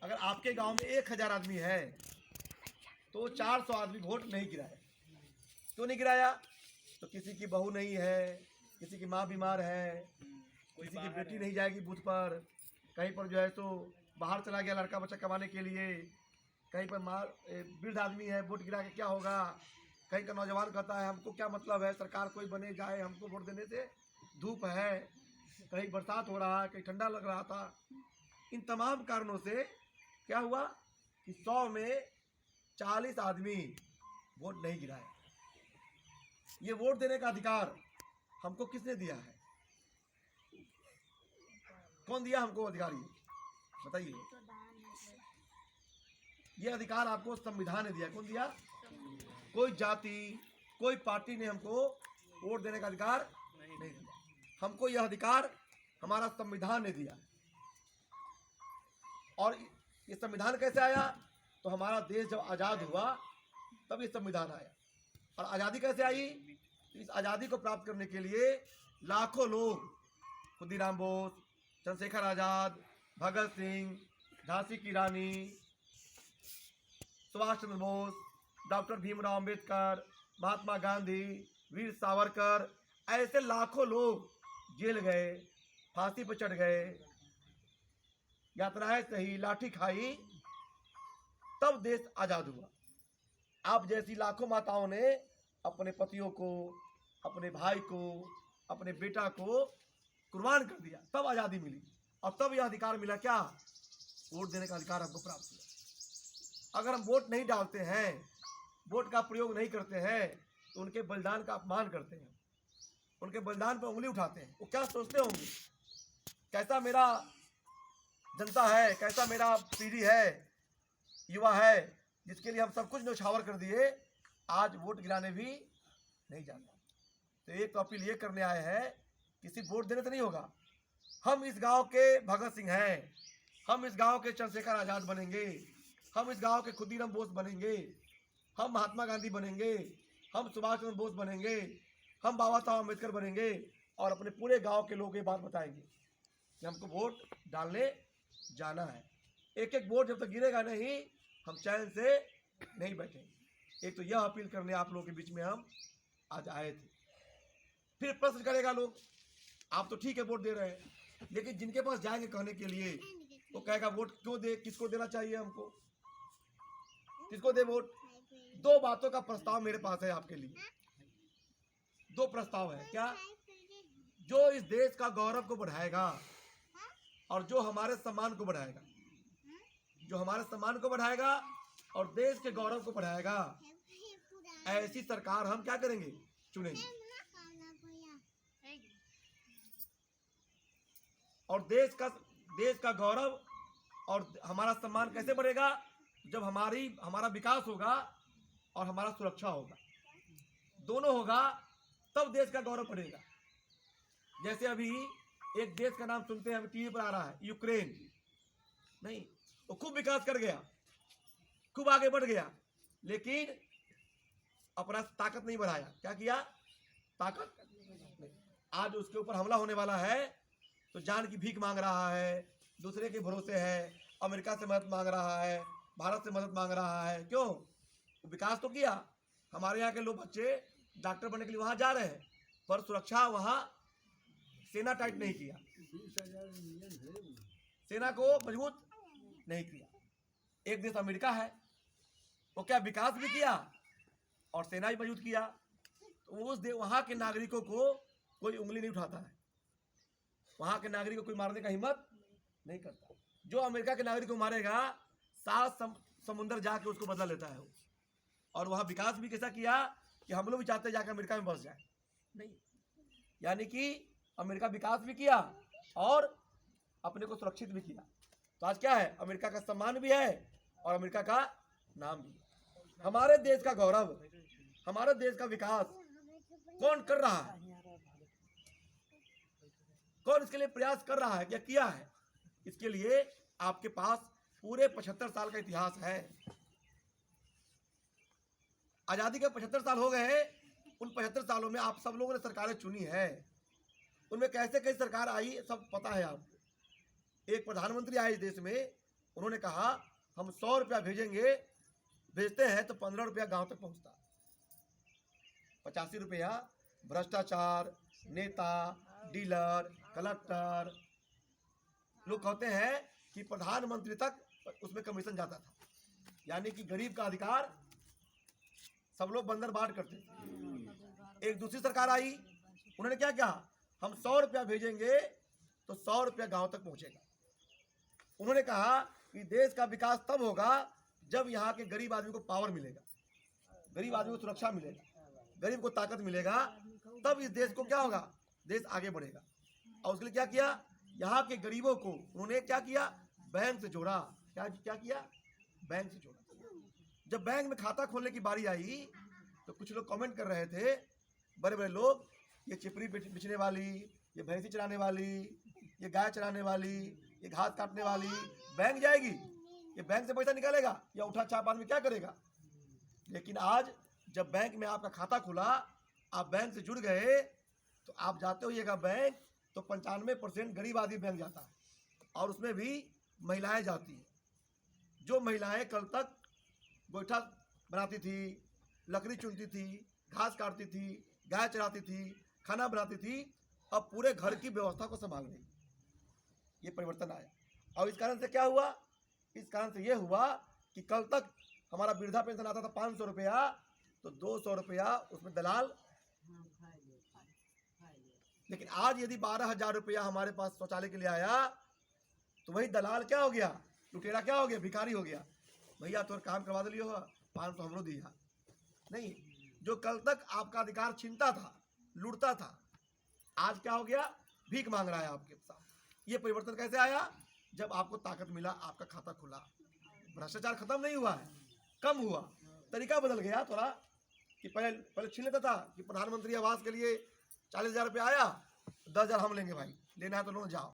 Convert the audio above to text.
अगर आपके गांव में 1000 आदमी है तो 400 आदमी वोट नहीं गिराया। क्यों नहीं गिराया? तो किसी की बहू नहीं है, किसी की माँ बीमार है, किसी की बेटी नहीं जाएगी बूथ पर, कहीं पर जो है तो बाहर चला गया लड़का बच्चा कमाने के लिए, कहीं पर माँ वृद्ध आदमी है, वोट गिरा के क्या होगा, कहीं का नौजवान कहता है हमको क्या मतलब है, सरकार कोई बने जाए, हमको वोट देने से धूप है, कहीं बरसात हो रहा है, कहीं ठंडा लग रहा था। इन तमाम कारणों से क्या हुआ कि 100 में 40 आदमी वोट नहीं गिराए। ये वोट देने का अधिकार हमको किसने दिया है? कौन दिया हमको अधिकार? ये बताइए। ये अधिकार आपको संविधान ने दिया। कौन दिया? कोई जाति, कोई पार्टी ने हमको वोट देने का अधिकार नहीं दिया। हमको यह अधिकार हमारा संविधान ने दिया। और ये संविधान कैसे आया? तो हमारा देश जब आज़ाद हुआ तब ये संविधान आया। और आज़ादी कैसे आई? इस आज़ादी को प्राप्त करने के लिए लाखों लोग, खुदीराम बोस, चंद्रशेखर आज़ाद, भगत सिंह, झांसी की रानी, सुभाष चंद्र बोस, डॉक्टर भीमराव अंबेडकर, महात्मा गांधी, वीर सावरकर, ऐसे लाखों लोग जेल गए, फांसी पर चढ़ गए, यातनाएं सही, लाठी खाई, तब देश आज़ाद हुआ। आप जैसी लाखों माताओं ने अपने पतियों को, अपने भाई को, अपने बेटा को कुर्बान कर दिया, तब आज़ादी मिली। और तब यह अधिकार मिला, क्या? वोट देने का अधिकार हमको प्राप्त हुआ। अगर हम वोट नहीं डालते हैं, वोट का प्रयोग नहीं करते हैं, तो उनके बलिदान का अपमान करते हैं, उनके बलिदान पर उंगली उठाते हैं। वो क्या सोचते होंगे, कैसा मेरा जनता है, कैसा मेरा पीढ़ी है, युवा है, जिसके लिए हम सब कुछ न्यौछावर कर दिए, आज वोट गिराने भी नहीं जाता। तो एक तो अपील ये करने आए हैं कि सिर्फ वोट देने से नहीं होगा। हम इस गांव के भगत सिंह हैं, हम इस गांव के चंद्रशेखर आज़ाद बनेंगे, हम इस गांव के खुदीराम बोस बनेंगे, हम महात्मा गांधी बनेंगे, हम सुभाष चंद्र बोस बनेंगे, हम बाबा साहब अम्बेडकर बनेंगे। और अपने पूरे गांव के लोग ये बात बताएंगे कि हमको वोट डालने जाना है। एक एक वोट जब तक गिरेगा नहीं, हम चैन से नहीं बैठेंगे। एक तो यह अपील करने आप लोगों के बीच में हम आज आए थे। फिर प्रश्न करेगा लोग, आप तो ठीक है वोट दे रहे हैं, लेकिन जिनके पास जाएंगे कहने के लिए, वो कहेगा वोट क्यों दे, किसको देना चाहिए हमको, किसको दे वोट? दो बातों का प्रस्ताव मेरे पास है आपके लिए। दो प्रस्ताव है। क्या? जो इस देश का गौरव को बढ़ाएगा और जो हमारे सम्मान को बढ़ाएगा, जो हमारे सम्मान को बढ़ाएगा और देश के गौरव को बढ़ाएगा, ऐसी सरकार हम क्या करेंगे? चुनेंगे। और देश का गौरव और हमारा सम्मान कैसे बढ़ेगा? जब हमारा विकास होगा और हमारा सुरक्षा होगा, दोनों होगा, तब देश का गौरव बढ़ेगा। जैसे अभी एक देश का नाम सुनते हैं, अभी टीवी पर आ रहा है, यूक्रेन। नहीं, वो खूब विकास कर गया, खूब आगे बढ़ गया, लेकिन अपना ताकत नहीं बढ़ाया। क्या किया? ताकत नहीं। आज उसके ऊपर हमला होने वाला है तो जान की भीख मांग रहा है, दूसरे के भरोसे है, अमेरिका से मदद मांग रहा है, भारत से मदद मांग रहा है। क्यों? विकास तो किया। हमारे यहाँ के लोग बच्चे डॉक्टर बनने के लिए वहाँ जा रहे हैं, पर सुरक्षा वहाँ सेना टाइट नहीं किया, सेना को मजबूत नहीं किया। एक देश अमेरिका है, वो क्या विकास भी किया और सेना भी मजबूत किया। तो उस वहाँ के नागरिकों को कोई उंगली नहीं उठाता है, वहाँ के नागरिक को कोई मारने का हिम्मत नहीं करता। जो अमेरिका के नागरिक को मारेगा, 7 समुंदर जाके उसको बदला लेता है वो। और वहाँ विकास भी कैसा किया कि हम लोग भी चाहते जाकर अमेरिका में बस जाए। नहीं, यानी कि अमेरिका विकास भी किया और अपने को सुरक्षित भी किया। तो आज क्या है? अमेरिका का सम्मान भी है और अमेरिका का नाम भी। हमारे देश का गौरव, हमारे देश का विकास कौन कर रहा है? कौन इसके लिए प्रयास कर रहा है? क्या किया है? इसके लिए आपके पास पूरे 75 साल का इतिहास है। आजादी के 75 साल हो गए। उन 75 सालों में आप सब लोगों ने सरकारें चुनी है, उनमें कैसे कैसे सरकार आई सब पता है आपको। एक प्रधानमंत्री आए इस देश में उन्होंने कहा हम 100 रुपया भेजेंगे, भेजते हैं तो 15 रुपया गांव तक पहुंचता, 85 रुपया भ्रष्टाचार, नेता, डीलर, कलेक्टर, लोग कहते हैं कि प्रधानमंत्री तक उसमें कमीशन जाता था। यानी कि गरीब का अधिकार सब लोग बंदर बांट करते थे। एक दूसरी सरकार आई, उन्होंने क्या कहा, हम 100 रुपया भेजेंगे तो 100 रुपया गांव तक पहुंचेगा। उन्होंने कहा कि देश का विकास तब होगा जब यहाँ के गरीब आदमी को पावर मिलेगा, गरीब आदमी को सुरक्षा मिलेगा, गरीब को ताकत मिलेगा, तब इस देश को क्या होगा, देश आगे बढ़ेगा। और उसके लिए क्या किया, यहाँ के गरीबों को उन्होंने क्या किया, बैंक से जोड़ा। क्या किया, बैंक से जोड़ा। जब बैंक में खाता खोलने की बारी आई तो कुछ लोग कमेंट कर रहे थे, बड़े बड़े लोग, ये चिपरी बिछने वाली, ये भैंसी चराने वाली, ये गाय चराने वाली, ये घास काटने वाली बैंक जाएगी, ये बैंक से पैसा निकालेगा, या उठा छाप आदमी क्या करेगा। लेकिन आज जब बैंक में आपका खाता खुला, आप बैंक से जुड़ गए, तो आप जाते होइएगा बैंक तो 95% गरीब आदमी बैंक जाता है, और उसमें भी महिलाएं जाती हैं। जो महिलाएं कल तक गोईठा बनाती थी, लकड़ी चुनती थी, घास काटती थी, गाय चराती थी, खाना बनाती थी, अब पूरे घर की व्यवस्था को संभाल रही। ये परिवर्तन आया। और इस कारण से क्या हुआ, इस कारण से ये हुआ कि कल तक हमारा वृद्धा पेंशन आता था 500 रुपया, तो 200 रुपया उसमें दलाल। लेकिन आज यदि 12,000 रुपया हमारे पास शौचालय के लिए आया, तो वही दलाल क्या हो गया, लुटेरा क्या हो गया, भिखारी हो गया। भैया तो काम करवा दिलियो हो, 500 हमरो दिया नहीं। जो कल तक आपका अधिकार छीनता था, लूटता था, आज क्या हो गया, भीख मांग रहा है आपके साथ। ये परिवर्तन कैसे आया, जब आपको ताकत मिला, आपका खाता खुला। भ्रष्टाचार खत्म नहीं हुआ है, कम हुआ, तरीका बदल गया थोड़ा, कि पहले छीन लेता था कि प्रधानमंत्री आवास के लिए 40,000 रुपया आया, 10,000 हम लेंगे भाई, लेना है तो लो जाओ।